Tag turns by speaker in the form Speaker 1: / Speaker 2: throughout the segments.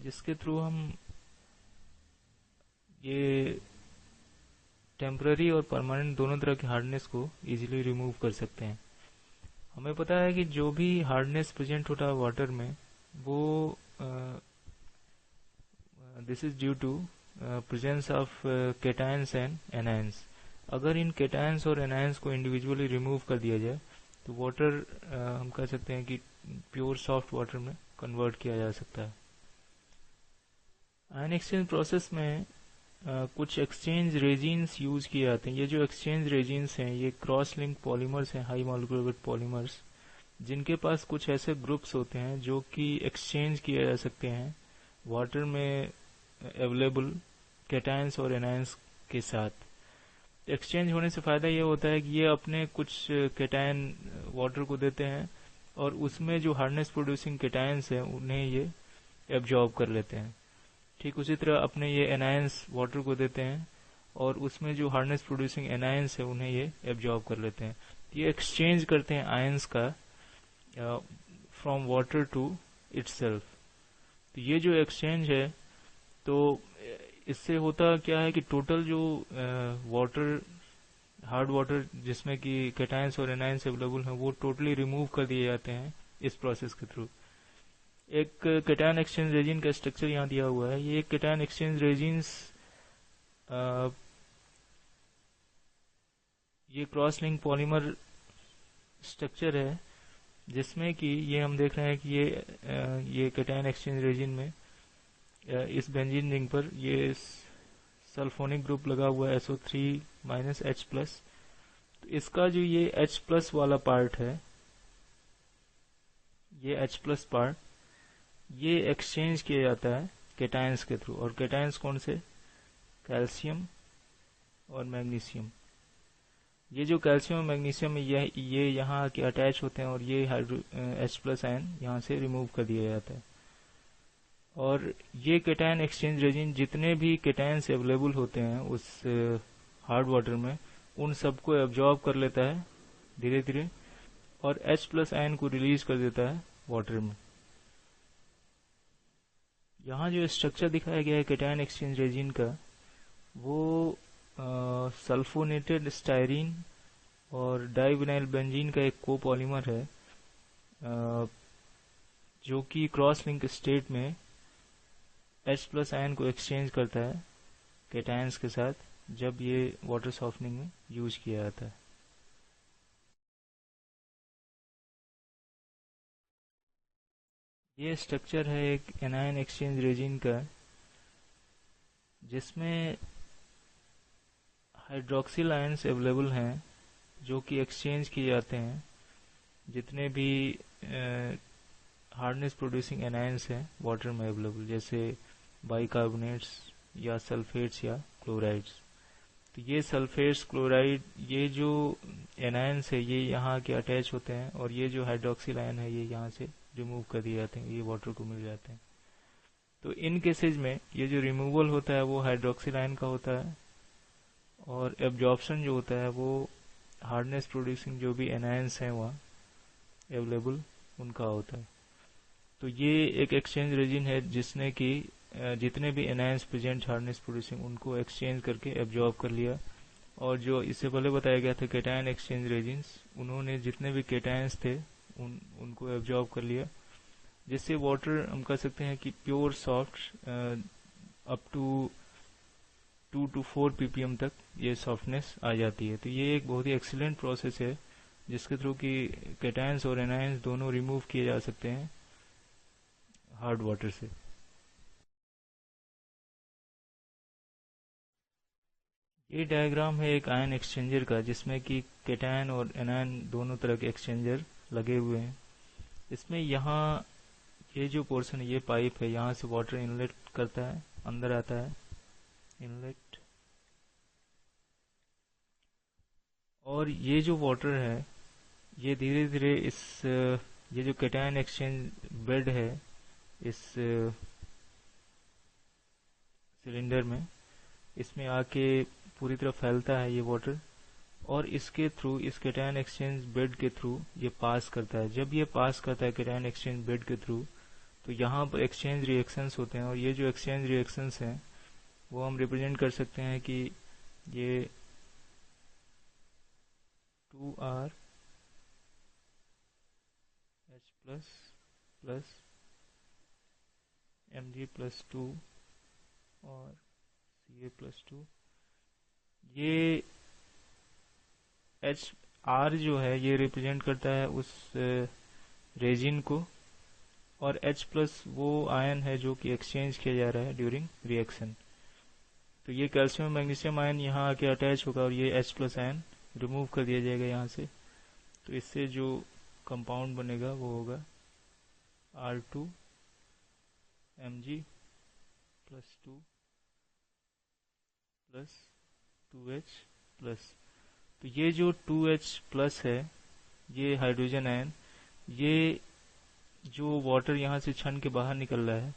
Speaker 1: जिसके थ्रू हम ये टेम्पररी और परमानेंट दोनों तरह के हार्डनेस को इजीली रिमूव कर सकते हैं। हमें पता है कि जो भी हार्डनेस प्रेजेंट होता है वाटर में, वो this is due to presence of cations and anions. अगर इन केटायंस और एनायंस को इंडिविजुअली रिमूव कर दिया जाए तो वाटर हम कह सकते हैं कि प्योर सॉफ्ट वाटर में कन्वर्ट किया जा सकता है। आयन एक्सचेंज प्रोसेस में कुछ एक्सचेंज रेजिन्स यूज किए जाते हैं। ये जो एक्सचेंज रेजिन्स हैं ये क्रॉस लिंक पॉलीमर्स हैं, हाई मॉलिक्यूलर वेट पॉलीमर्स, जिनके पास कुछ ऐसे ग्रुप्स होते हैं जो कि एक्सचेंज किए जा सकते हैं वाटर में अवेलेबल कैटायंस और एनायंस के साथ। एक्सचेंज होने से फायदा ये होता है कि ये अपने कुछ कैटायन वाटर को देते हैं और उसमें जो हार्डनेस प्रोड्यूसिंग कैटायंस हैं उन्हें ये एब्जॉर्ब कर लेते हैं। ठीक उसी तरह अपने ये एनायंस वाटर को देते हैं और उसमें जो हार्डनेस प्रोड्यूसिंग एनायंस है उन्हें ये एब्जॉर्ब कर लेते हैं। ये एक्सचेंज करते हैं आयंस का फ्रॉम वाटर टू इटसेल्फ। तो ये जो एक्सचेंज है, तो इससे होता क्या है कि टोटल जो वाटर हार्ड वाटर जिसमें कि कैटायंस और एनायंस अवेलेबल हैं वो टोटली रिमूव कर दिए जाते हैं इस प्रोसेस के थ्रू। एक कैटायन एक्सचेंज रेजिन का स्ट्रक्चर यहाँ दिया हुआ है। ये कैटायन एक्सचेंज रेजिन्स ये क्रॉस लिंक पॉलीमर स्ट्रक्चर है जिसमें कि ये हम देख रहे हैं कि ये कैटायन एक्सचेंज रेजिन में इस बेंजीन रिंग पर ये सल्फोनिक ग्रुप लगा हुआ है SO3 H+। तो इसका जो ये H+ वाला पार्ट है, ये H+ पार्ट, ये एक्सचेंज किया जाता है कैटायंस के थ्रू। और कैटायंस कौन से? कैल्शियम और मैग्नीशियम। ये जो कैल्शियम और मैग्नीशियम ये यहाँ आके अटैच होते हैं और ये H+ आयन यहाँ से रिमूव कर दिया जाता है। और ये कैटायन एक्सचेंज रेजिन जितने भी कैटायंस अवेलेबल होते हैं उस हार्ड वाटर में, उन सबको एब्जॉर्ब कर लेता है धीरे धीरे और H+ आयन को रिलीज कर देता है वाटर में। यहाँ जो स्ट्रक्चर दिखाया गया है कैटायन एक्सचेंज रेजिन का, वो सल्फोनेटेड स्टायरीन और डाइविनाइल बेंजीन का एक कोपॉलीमर है जो कि क्रॉस लिंक स्टेट में H+ आयन को एक्सचेंज करता है कैटायंस के साथ जब ये वाटर सॉफ्टनिंग में यूज किया जाता है। ये स्ट्रक्चर है एक एनायन एक्सचेंज रेजिन का जिसमें हाइड्रोक्सिल आयन्स अवेलेबल हैं जो कि एक्सचेंज किए जाते हैं जितने भी हार्डनेस प्रोड्यूसिंग एनायंस हैं वाटर में अवेलेबल, जैसे बाइकार्बोनेट्स या सल्फेट्स या क्लोराइड्स। तो ये सल्फेट्स, क्लोराइड, ये जो एनायंस है ये यहाँ के अटैच होते हैं और ये जो हाइड्रोक्सिल आयन है ये यहाँ से रिमूव कर दिए जाते हैं, ये वाटर को मिल जाते हैं। तो इन केसेज में ये जो रिमूवल होता है वो हाइड्रोक्सिल आयन का होता है और एब्जॉर्प्शन जो होता है वो हार्डनेस प्रोड्यूसिंग जो भी एनायंस हैं वहाँ अवेलेबल उनका होता है। तो ये एक एक्सचेंज रेजिन है जिसने कि जितने भी एनायंस प्रेजेंट हार्डनेस प्रोड्यूसिंग उनको एक्सचेंज करके एब्जॉर्ब कर लिया। और जो इससे पहले बताया गया था कैटायन एक्सचेंज रेजिन्स, उन्होंने जितने भी कैटायंस थे उनको एब्जॉर्ब कर लिया, जिससे वाटर हम कह सकते हैं कि pure soft up to 2 to 4 ppm तक ये सॉफ्टनेस आ जाती है। तो ये एक बहुत ही एक्सीलेंट प्रोसेस है जिसके थ्रू कि कैटायंस और एनायंस दोनों रिमूव किए जा सकते हैं हार्ड वाटर से। ये डायग्राम है एक आयन एक्सचेंजर का जिसमें कि कैटायन और एनायन दोनों तरह के एक्सचेंजर लगे हुए हैं। इसमें यहाँ ये जो पोर्शन है ये पाइप है, यहाँ से वाटर इनलेट करता है, अंदर आता है इनलेट, और ये जो वाटर है ये धीरे धीरे ये जो कैटायन एक्सचेंज बेड है इस सिलेंडर में, इसमें आके पूरी तरह फैलता है ये वाटर और इसके थ्रू, इस कैटायन एक्सचेंज बेड के थ्रू ये पास करता है। जब ये पास करता है कैटायन एक्सचेंज बेड के थ्रू तो यहाँ पर एक्सचेंज रिएक्शंस होते हैं, और ये जो एक्सचेंज रिएक्शंस हैं वो हम रिप्रेजेंट कर सकते हैं कि ये 2R H plus plus Mg plus 2 और Ca प्लस 2, ये एच आर जो है ये रिप्रेजेंट करता है उस रेजिन को, और H प्लस वो आयन है जो कि एक्सचेंज किया जा रहा है ड्यूरिंग रिएक्शन। तो ये कैल्शियम मैग्नीशियम आयन यहाँ आके अटैच होगा और ये H प्लस आयन रिमूव कर दिया जाएगा यहाँ से। तो इससे जो कंपाउंड बनेगा वो होगा R2 Mg plus 2 plus 2H plus. तो ये जो 2H प्लस है, ये हाइड्रोजन आयन, ये जो वाटर यहाँ से छन के बाहर निकल रहा है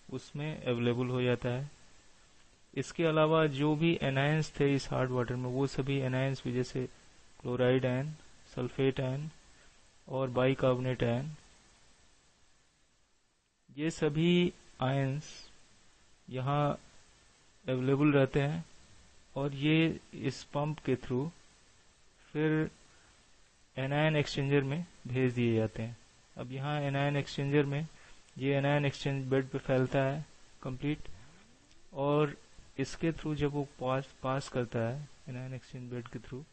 Speaker 1: उसमें अवेलेबल हो जाता है। इसके अलावा जो भी एनायंस थे इस हार्ड वाटर में, वो सभी एनायंस भी, जैसे क्लोराइड आयन, सल्फेट आयन और बाइकार्बोनेट आयन, ये सभी आयंस यहाँ अवेलेबल रहते हैं और ये इस पंप के थ्रू फिर एनायन एक्सचेंजर में भेज दिए जाते हैं। अब यहाँ एनायन एक्सचेंजर में ये एनायन एक्सचेंज बेड पे फैलता है कंप्लीट, और इसके थ्रू जब वो पास करता है एनायन एक्सचेंज बेड के थ्रू,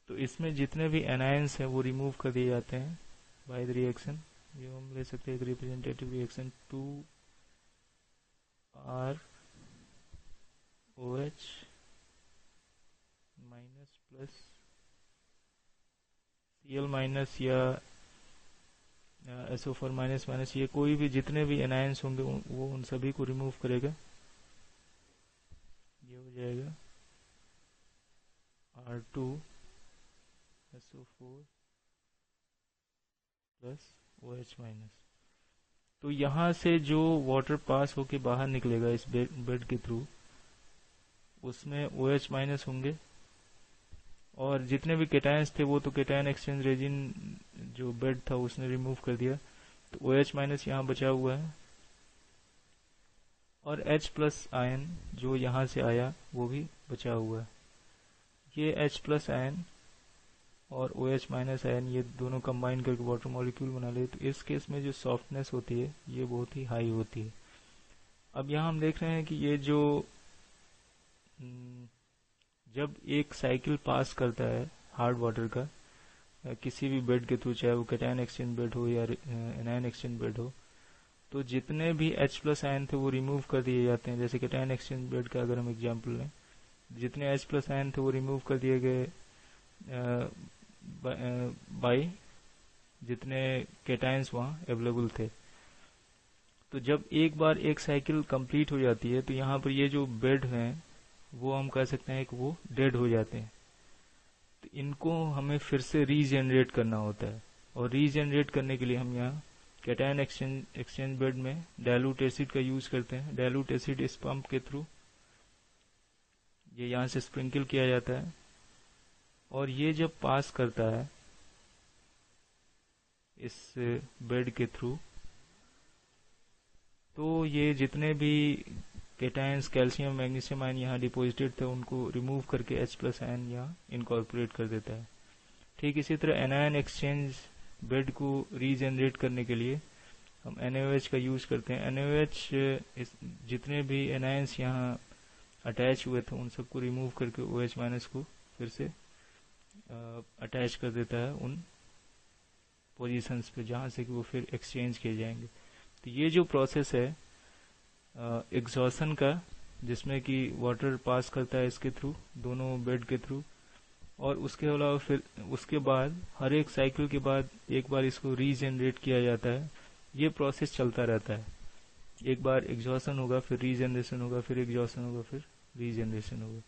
Speaker 1: तो इसमें जितने भी एनायंस हैं वो रिमूव कर दिए जाते हैं बाय द रिएक्शन। ये हम ले सकते हैं एक representative reaction 2R OH minus plus Cl minus या SO4 माइनस माइनस, ये कोई भी जितने भी एनायंस होंगे वो उन सभी को रिमूव करेगा। ये हो जाएगा R2 SO4 plus OH minus. तो यहाँ से जो वाटर पास होके बाहर निकलेगा इस बेड के थ्रू, उसमें OH माइनस होंगे, और जितने भी केटायंस थे वो तो केटायन एक्सचेंज रेजिन जो बेड था उसने रिमूव कर दिया, तो OH माइनस यहाँ बचा हुआ है, और H प्लस आयन जो यहाँ से आया वो भी बचा हुआ है। ये H प्लस आयन और OH माइनस आयन ये दोनों कंबाइन करके वाटर मॉलिक्यूल बना ले, तो इस केस में जो सॉफ्टनेस होती है ये बहुत ही हाई होती है। अब यहाँ हम देख रहे हैं कि ये जो जब एक साइकिल पास करता है हार्ड वाटर का किसी भी बेड के थ्रू, चाहे वो कैटायन एक्सचेंज बेड हो या एनायन एक्सचेंज बेड हो, तो जितने भी H प्लस आयन थे वो रिमूव कर दिए जाते हैं। जैसे कैटायन एक्सचेंज बेड का अगर हम एग्जांपल लें, जितने H प्लस आयन थे वो रिमूव कर दिए गए बाई जितने केटायंस वहाँ अवेलेबल थे। तो जब एक बार एक साइकिल कंप्लीट हो जाती है तो यहाँ पर ये जो बेड हैं वो हम कह सकते हैं कि वो डेड हो जाते हैं। तो इनको हमें फिर से रीजनरेट करना होता है, और रीजनरेट करने के लिए हम यहाँ कैटायन एक्सचेंज बेड में डाइल्यूट एसिड का यूज करते हैं। डाइल्यूट एसिड इस पंप के थ्रू ये यहाँ से स्प्रिंकल किया जाता है, और ये जब पास करता है इस बेड के थ्रू, तो ये जितने भी केटायंस कैल्शियम मैग्नीशियम आयन यहाँ डिपोजिटेड थे उनको रिमूव करके H प्लस आयन यहाँ इनकॉर्पोरेट कर देता है। ठीक इसी तरह एनायन एक्सचेंज बेड को रीजनरेट करने के लिए हम NaOH का यूज करते हैं। NaOH जितने भी एनायंस यहाँ अटैच हुए थे उन सबको रिमूव करके OH माइनस को फिर से अटैच कर देता है उन पोजीशंस पे जहाँ से कि वो फिर एक्सचेंज किए जाएंगे। तो ये जो प्रोसेस है एग्जॉशन का, जिसमें कि वाटर पास करता है इसके थ्रू, दोनों बेड के थ्रू, और उसके अलावा फिर उसके बाद हर एक साइकिल के बाद एक बार इसको रीजनरेट किया जाता है। ये प्रोसेस चलता रहता है। एक बार एग्जॉशन होगा, फिर रीजनरेशन होगा, फिर एग्जॉशन होगा, फिर रीजनरेशन होगा,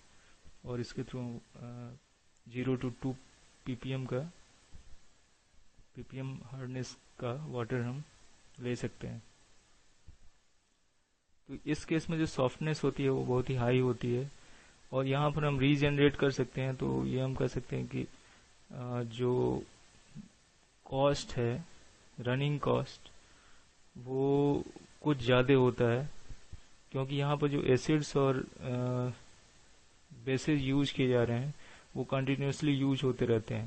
Speaker 1: और इसके थ्रू 0 to 2 ppm का ppm हार्डनेस का वाटर हम ले सकते हैं। तो इस केस में जो सॉफ्टनेस होती है वो बहुत ही हाई होती है, और यहाँ पर हम रीजनरेट कर सकते हैं। तो ये हम कह सकते हैं कि जो कॉस्ट है, रनिंग कॉस्ट, वो कुछ ज़्यादा होता है, क्योंकि यहाँ पर जो एसिड्स और बेसिस यूज किए जा रहे हैं वो कंटिन्यूसली यूज होते रहते हैं।